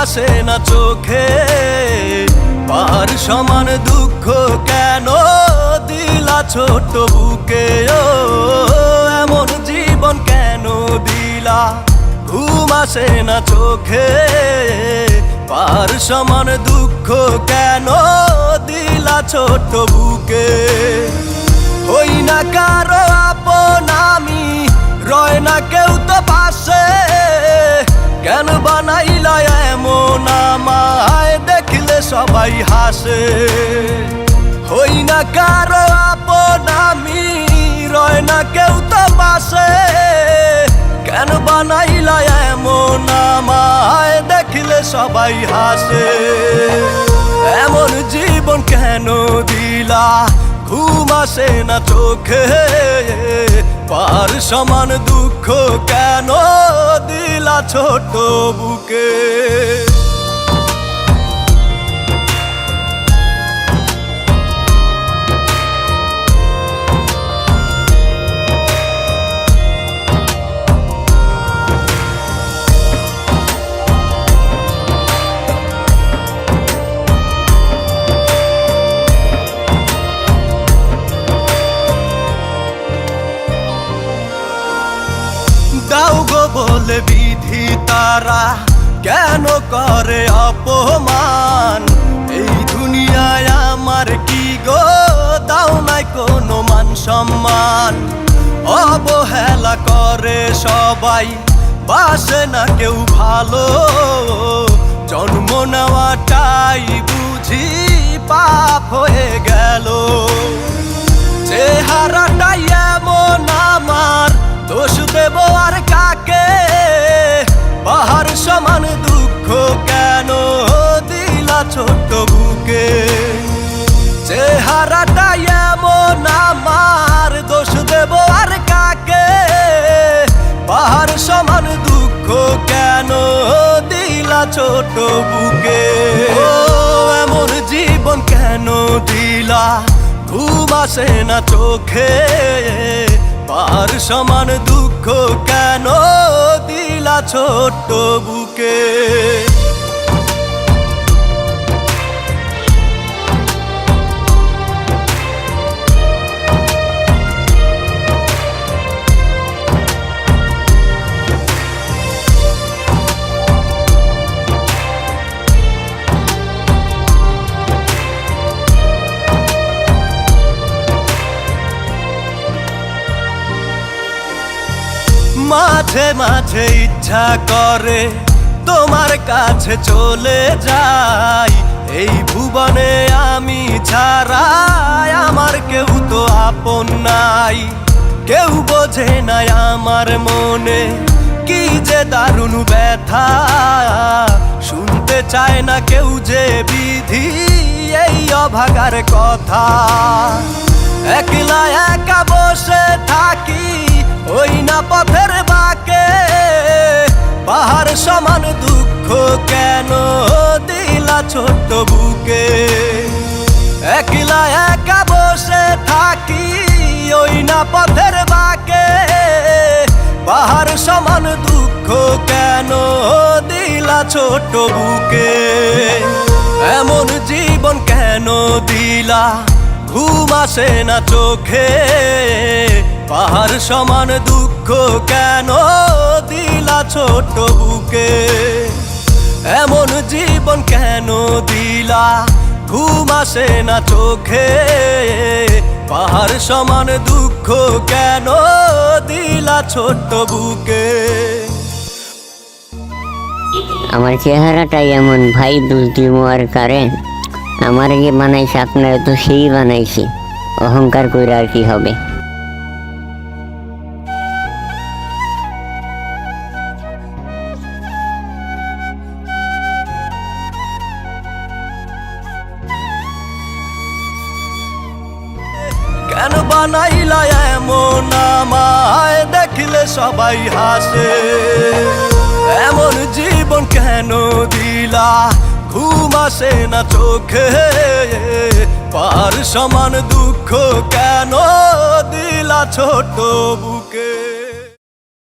আসে না চোখে, পাহাড় সমান দুঃখ কেন দিলা ছোট বুকে? ও এমন জীবন কেন দিলা? ঘুম আসে না চোখে, পাহাড় সমান দুঃখ কেন দিলা ছোট বুকে? হই না কারো আপন আমি, রয় না কেউ তো পাশে, কেন বানাইলা এমন আমায় দেখলে সবাই হাসে? হই না কারো আপন আমি, রয় না কেউ তো পাশে, কেন বানাইলা এমন আমায় দেখলে সবাই হাসে? এমন জীবন কেন দিলা? ঘুম আসে না চোখে, পাহাড় সমান দুঃখ কেন দিলা ছোট বুকে? দাও গো বলে বিধি তারা কেন করে অপমান? এই দুনিয়ায় আমার কি গো দাও নাই কোনো মান সম্মান? অবহেলা করে সবাই, বাসে না কেউ ভালো, জন্ম নেওয়াটাই বুঝি পাপ হয়ে গেল। চেহারাটাই এমন আমার, দোষ দেব আর কাকে? পাহাড় সমান দুঃখ কেন দিলা ছোট বুকে? চেহারাটাই এমন আমার, দোষ দেব আর কাকে? পাহাড় সমান দুঃখ কেন দিলা ছোট বুকে? ও এমন জীবন কেন দিলা? ঘুম আসে না চোখে, পাহাড় সমান দুঃখ কেন দিলা ছোট বুকে? মাঝে মাঝে ইচ্ছা করে তোমার কাছে চলে যাই, এই ভুবনে আমি ছাড়া আমার কেউ তো আপন নাই। কেউ বোঝে নাই আমার মনে কি যে দারুণ ব্যথা, শুনতে চায় না কেউ যে বিধি এই অভাগার কথা। একলা একা বসে থাকি ওই না পথের বাঁকে, পাহাড় সমান দুঃখ কেন দিলা ছোট বুকে? একলা একা বসে থাকি ওই না পথের বাঁকে, পাহাড় সমান দুঃখ কেন দিলা ছোট বুকে? এমন জীবন কেন দিলা? ঘুম আসে না চোখে, পাহাড় সমান দুঃখ কেন দিলা ছোট বুকে? এমন জীবন কেন দিলা? ঘুম আসে না চোখে, পাহাড় সমান দুঃখ কেন দিলা ছোট বুকে? আমার চেহারাটাই এমন, ভাই দোষ দিব আর কারে? আমার যে বানাইছে আপনারা তো সেই বানাইছি, অহংকার করে আর কি হবে? কেন বানাইলা এমন আমায় দেখলে সবাই হাসে? এমন জীবন কেন দিলা? ঘুম আসে না চোখে, পাহাড় সমান দুঃখ কেন দিলা ছোট বুকে?